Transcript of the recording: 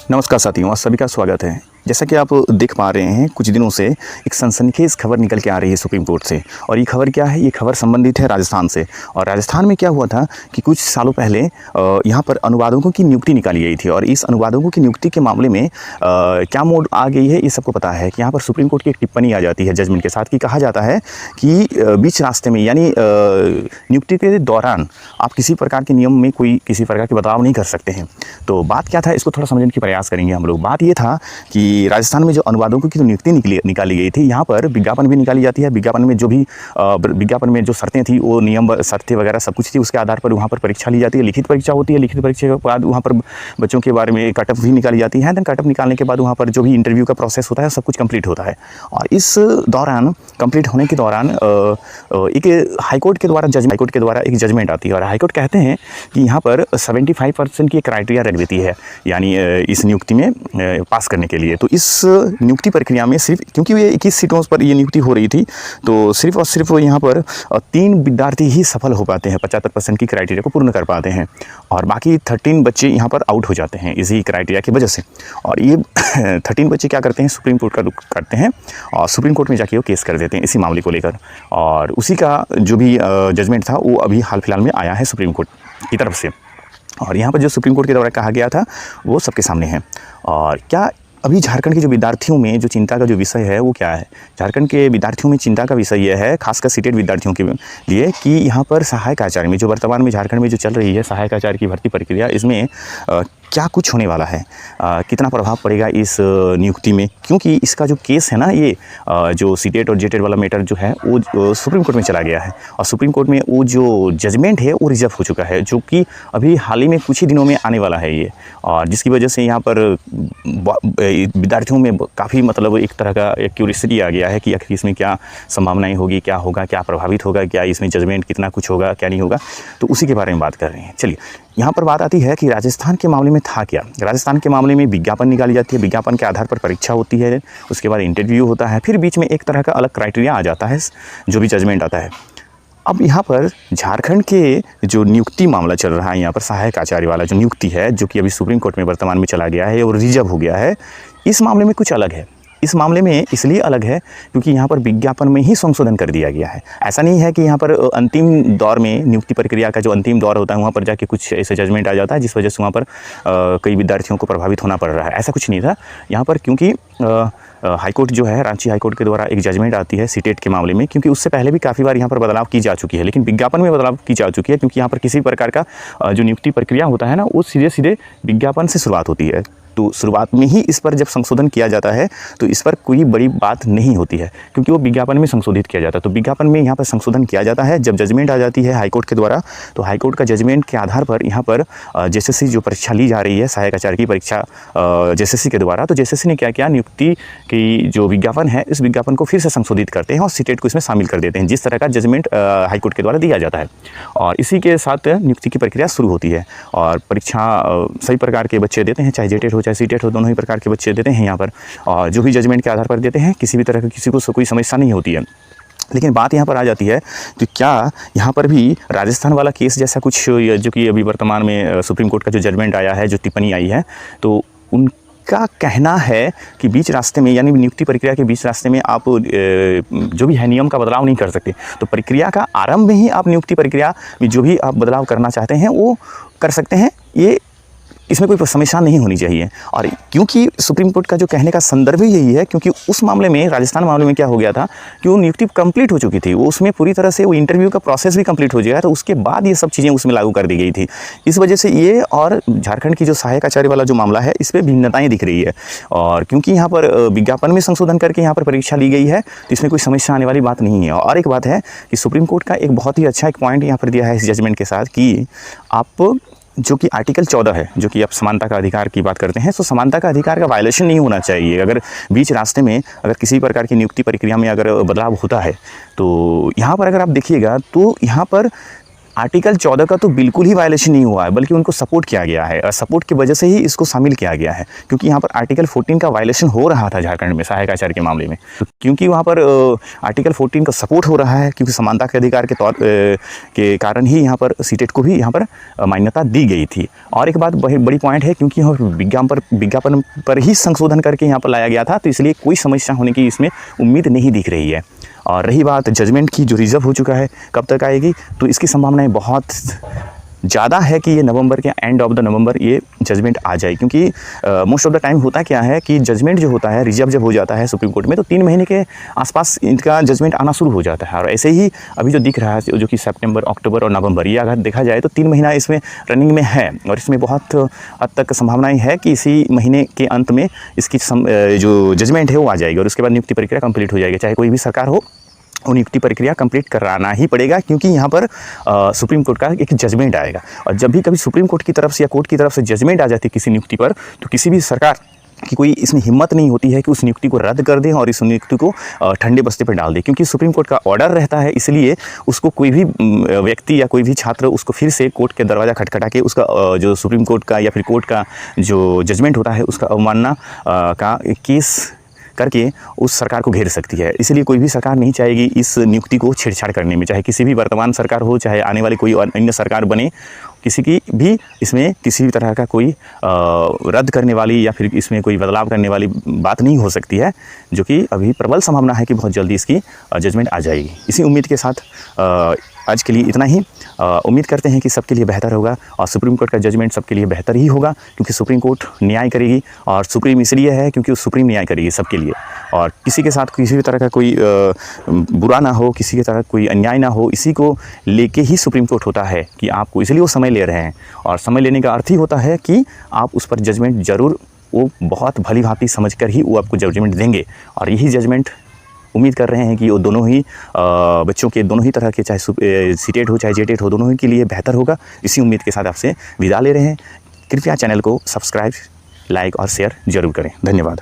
नमस्कार साथियों, आप सभी का स्वागत है। जैसा कि आप देख पा रहे हैं, कुछ दिनों से एक सनसनीखेज खबर निकल के आ रही है सुप्रीम कोर्ट से। और ये खबर क्या है? ये खबर संबंधित है राजस्थान से। और राजस्थान में क्या हुआ था कि कुछ सालों पहले यहाँ पर अनुवादकों की नियुक्ति निकाली गई थी। और इस अनुवादकों की नियुक्ति के मामले में क्या मोड़ आ गई है, ये सबको पता है कि यहाँ पर सुप्रीम कोर्ट की एक टिप्पणी आ जाती है जजमेंट के साथ कि कहा जाता है कि बीच रास्ते में यानी नियुक्ति के दौरान आप किसी प्रकार के नियम में कोई किसी प्रकार के बदलाव नहीं कर सकते हैं। तो बात क्या था, इसको थोड़ा समझने की प्रयास करेंगे हम लोग। बात ये था कि राजस्थान में जो अनुवादकों की तो नियुक्ति निकाली गई थी, यहाँ पर विज्ञापन भी निकाली जाती है। विज्ञापन में जो भी विज्ञापन में जो शर्तें थी, वो नियम शर्तें वगैरह सब कुछ थी, उसके आधार पर वहाँ पर परीक्षा ली जाती है। लिखित परीक्षा होती है। लिखित परीक्षा के बाद वहाँ पर बच्चों के बारे में कटअप भी निकाली जाती है। देन कटअप निकालने के बाद वहाँ पर जो भी इंटरव्यू का प्रोसेस होता है, सब कुछ कंप्लीट होता है। और इस दौरान कंप्लीट होने के दौरान एक हाईकोर्ट के द्वारा एक जजमेंट आती है। और हाईकोर्ट कहते हैं कि यहाँ पर 75% की क्राइटेरिया रख देती है, यानी इस नियुक्ति में पास करने के लिए। तो इस नियुक्ति प्रक्रिया में सिर्फ, क्योंकि ये 21 सीटों पर ये नियुक्ति हो रही थी, तो सिर्फ और सिर्फ यहाँ पर 3 विद्यार्थी ही सफल हो पाते हैं, 75% की क्राइटेरिया को पूर्ण कर पाते हैं। और बाकी 13 बच्चे यहाँ पर आउट हो जाते हैं इसी क्राइटेरिया की वजह से। और ये 13 बच्चे क्या करते हैं, सुप्रीम कोर्ट का रुख करते हैं और सुप्रीम कोर्ट में जाके वो केस कर देते हैं इसी मामले को लेकर। और उसी का जो भी जजमेंट था, वो अभी हाल फिलहाल में आया है सुप्रीम कोर्ट की तरफ से। और यहाँ पर जो सुप्रीम कोर्ट के द्वारा कहा गया था, वो सबके सामने है। और क्या अभी झारखंड के जो विद्यार्थियों में जो चिंता का जो विषय है, वो क्या है? झारखंड के विद्यार्थियों में चिंता का विषय यह है, खासकर सीटेड विद्यार्थियों के लिए, कि यहाँ पर सहायक आचार्य में जो वर्तमान में झारखंड में जो चल रही है सहायक आचार्य की भर्ती प्रक्रिया, इसमें क्या कुछ होने वाला है, कितना प्रभाव पड़ेगा इस नियुक्ति में। क्योंकि इसका जो केस है ना, ये जो सीटेट और जेटेट वाला मैटर जो है, वो सुप्रीम कोर्ट में चला गया है। और सुप्रीम कोर्ट में वो जो जजमेंट है, वो रिजर्व हो चुका है, जो कि अभी हाल ही में कुछ ही दिनों में आने वाला है ये। और जिसकी वजह से यहाँ पर विद्यार्थियों में काफ़ी मतलब एक तरह का एक क्यूरियोसिटी आ गया है कि आखिर इसमें क्या संभावनाएं होगी, क्या होगा, क्या प्रभावित होगा, क्या इसमें जजमेंट कितना कुछ होगा, क्या नहीं होगा। तो उसी के बारे में बात कर रहे हैं। चलिए, यहाँ पर बात आती है कि राजस्थान के मामले में था क्या। राजस्थान के मामले में विज्ञापन निकाली जाती है, विज्ञापन के आधार पर परीक्षा होती है, उसके बाद इंटरव्यू होता है, फिर बीच में एक तरह का अलग क्राइटेरिया आ जाता है, जो भी जजमेंट आता है। अब यहाँ पर झारखंड के जो नियुक्ति मामला चल रहा है, यहाँ पर सहायक आचार्य वाला जो नियुक्ति है, जो कि अभी सुप्रीम कोर्ट में वर्तमान में चला गया है और रिजर्व हो गया है, इस मामले में कुछ अलग है। इस मामले में इसलिए अलग है क्योंकि यहाँ पर विज्ञापन में ही संशोधन कर दिया गया है। ऐसा नहीं है कि यहाँ पर अंतिम दौर में नियुक्ति प्रक्रिया का जो अंतिम दौर होता है, वहाँ पर जाके कुछ ऐसे जजमेंट आ जाता है जिस वजह से वहाँ पर कई विद्यार्थियों को प्रभावित होना पड़ रहा है। ऐसा कुछ नहीं था यहाँ पर, क्योंकि हाईकोर्ट जो है, रांची हाईकोर्ट के द्वारा एक जजमेंट आती है सीटेट के मामले में, क्योंकि उससे पहले भी काफ़ी बार यहाँ पर बदलाव की जा चुकी है, लेकिन विज्ञापन में बदलाव की जा चुकी है। क्योंकि यहाँ पर किसी प्रकार का जो नियुक्ति प्रक्रिया होता है ना, वो सीधे सीधे विज्ञापन से शुरुआत होती है। तो शुरुआत में ही इस पर जब संशोधन किया जाता है, तो इस पर कोई बड़ी बात नहीं होती है, क्योंकि वो विज्ञापन में संशोधित किया जाता है। तो विज्ञापन में यहाँ पर संशोधन किया जाता है। जब जजमेंट आ जाती है हाईकोर्ट के द्वारा, तो हाईकोर्ट का जजमेंट के आधार पर यहाँ पर जेएसएससी जो परीक्षा ली जा रही है, सहायक आचार्य की परीक्षा जेएसएससी के द्वारा, तो जेएसएससी ने क्या किया, नियुक्ति की जो विज्ञापन है, इस विज्ञापन को फिर से संशोधित करते हैं और सीटेट को इसमें शामिल कर देते हैं, जिस तरह का जजमेंट हाईकोर्ट के द्वारा दिया जाता है। और इसी के साथ नियुक्ति की प्रक्रिया शुरू होती है। और परीक्षा सभी प्रकार के बच्चे देते हैं, चाहे जेटेट हो चाहे सीटेट हो, दोनों ही प्रकार के बच्चे देते हैं यहाँ पर। और जो भी जजमेंट के आधार पर देते हैं, किसी भी तरह की किसी को कोई समस्या नहीं होती है। लेकिन बात यहाँ पर आ जाती है कि क्या यहाँ पर भी राजस्थान वाला केस जैसा कुछ, जो कि अभी वर्तमान में सुप्रीम कोर्ट का जो जजमेंट आया है, जो टिप्पणी आई है, तो उनका कहना है कि बीच रास्ते में, यानी नियुक्ति प्रक्रिया के बीच रास्ते में आप जो भी है नियम का बदलाव नहीं कर सकते। तो प्रक्रिया का आरंभ में ही आप नियुक्ति प्रक्रिया में जो भी आप बदलाव करना चाहते हैं, वो कर सकते हैं। ये इसमें कोई समस्या नहीं होनी चाहिए। और क्योंकि सुप्रीम कोर्ट का जो कहने का संदर्भ ही यही है, क्योंकि उस मामले में, राजस्थान मामले में क्या हो गया था कि वो नियुक्ति कंप्लीट हो चुकी थी, वो उसमें पूरी तरह से वो इंटरव्यू का प्रोसेस भी कंप्लीट हो गया, तो उसके बाद ये सब चीज़ें उसमें लागू कर दी गई थी। इस वजह से ये और झारखंड की जो सहायक आचार्य वाला जो मामला है, इस पर भिन्नताएँ दिख रही है। और क्योंकि यहाँ पर विज्ञापन में संशोधन करके यहाँ पर परीक्षा ली गई है, तो इसमें कोई समस्या आने वाली बात नहीं है। और एक बात है कि सुप्रीम कोर्ट का एक बहुत ही अच्छा एक पॉइंट यहाँ पर दिया है इस जजमेंट के साथ, कि आप जो कि आर्टिकल 14 है, जो कि आप समानता का अधिकार की बात करते हैं, तो समानता का अधिकार का वायलेशन नहीं होना चाहिए। अगर बीच रास्ते में अगर किसी प्रकार की नियुक्ति प्रक्रिया में अगर बदलाव होता है, तो यहाँ पर अगर आप देखिएगा, तो यहाँ पर आर्टिकल 14 का तो बिल्कुल ही वायलेशन नहीं हुआ है, बल्कि उनको सपोर्ट किया गया है और सपोर्ट की वजह से ही इसको शामिल किया गया है। क्योंकि यहाँ पर आर्टिकल 14 का वायलेशन हो रहा था झारखंड में सहायक आचार्य के मामले में, तो क्योंकि वहाँ पर आर्टिकल 14 का सपोर्ट हो रहा है, क्योंकि समानता के अधिकार के तौर के कारण ही यहाँ पर सीटेट को भी यहाँ पर मान्यता दी गई थी। और एक बात बड़ी पॉइंट है, क्योंकि यहाँ विज्ञापन पर ही संशोधन करके यहाँ पर लाया गया था, तो इसलिए कोई समस्या होने की इसमें उम्मीद नहीं दिख रही है। और रही बात जजमेंट की, जो रिजर्व हो चुका है, कब तक आएगी, तो इसकी संभावनाएं बहुत ज़्यादा है कि ये नवंबर के एंड ऑफ द नवंबर ये जजमेंट आ जाए। क्योंकि मोस्ट ऑफ द टाइम होता क्या है कि जजमेंट जो होता है, रिजर्व जब हो जाता है सुप्रीम कोर्ट में, तो 3 महीने के आसपास इनका जजमेंट आना शुरू हो जाता है। और ऐसे ही अभी जो दिख रहा है, जो कि सितंबर, अक्टूबर और नवंबर, ये अगर देखा जाए तो 3 महीना इसमें रनिंग में है। और इसमें बहुत हद तक संभावनाएँ है कि इसी महीने के अंत में इसकी जो जजमेंट है वो आ जाएगी और उसके बाद नियुक्ति प्रक्रिया कंप्लीट हो जाएगी। चाहे कोई भी सरकार हो, वो नियुक्ति प्रक्रिया कंप्लीट कराना ही पड़ेगा, क्योंकि यहाँ पर सुप्रीम कोर्ट का एक जजमेंट आएगा। और जब भी कभी सुप्रीम कोर्ट की तरफ से या कोर्ट की तरफ से जजमेंट आ जाती है किसी नियुक्ति पर, तो किसी भी सरकार की कोई इसमें हिम्मत नहीं होती है कि उस नियुक्ति को रद्द कर दें और इस नियुक्ति को ठंडे बस्ते पर डाल दें। क्योंकि सुप्रीम कोर्ट का ऑर्डर रहता है, इसलिए उसको कोई भी व्यक्ति या कोई भी छात्र उसको फिर से कोर्ट के दरवाज़ा खटखटा के उसका जो सुप्रीम कोर्ट का या फिर कोर्ट का जो जजमेंट होता है उसका अवमानना का केस करके उस सरकार को घेर सकती है। इसलिए कोई भी सरकार नहीं चाहेगी इस नियुक्ति को छेड़छाड़ करने में, चाहे किसी भी वर्तमान सरकार हो, चाहे आने वाली कोई अन्य सरकार बने, किसी की भी इसमें किसी भी तरह का कोई रद्द करने वाली या फिर इसमें कोई बदलाव करने वाली बात नहीं हो सकती है, जो कि अभी प्रबल संभावना है कि बहुत जल्दी इसकी जजमेंट आ जाएगी। इसी उम्मीद के साथ आज के लिए इतना ही। उम्मीद करते हैं कि सबके लिए बेहतर होगा और सुप्रीम कोर्ट का जजमेंट सबके लिए बेहतर ही होगा, क्योंकि सुप्रीम कोर्ट न्याय करेगी। और सुप्रीम इसलिए है क्योंकि सुप्रीम न्याय करेगी सबके लिए, और किसी के साथ किसी भी तरह का कोई बुरा ना हो, किसी की तरह कोई अन्याय ना हो, इसी को लेके ही सुप्रीम कोर्ट होता है कि आपको, इसलिए वो समय ले रहे हैं। और समय लेने का अर्थ ही होता है कि आप उस पर जजमेंट ज़रूर, वो बहुत भली भांति समझ कर ही वो आपको जजमेंट देंगे। और यही जजमेंट उम्मीद कर रहे हैं कि वो दोनों ही बच्चों के, दोनों ही तरह के, चाहे सीटेट हो चाहे जेटेट हो, दोनों ही के लिए बेहतर होगा। इसी उम्मीद के साथ आपसे विदा ले रहे हैं। कृपया चैनल को सब्सक्राइब, लाइक और शेयर ज़रूर करें। धन्यवाद।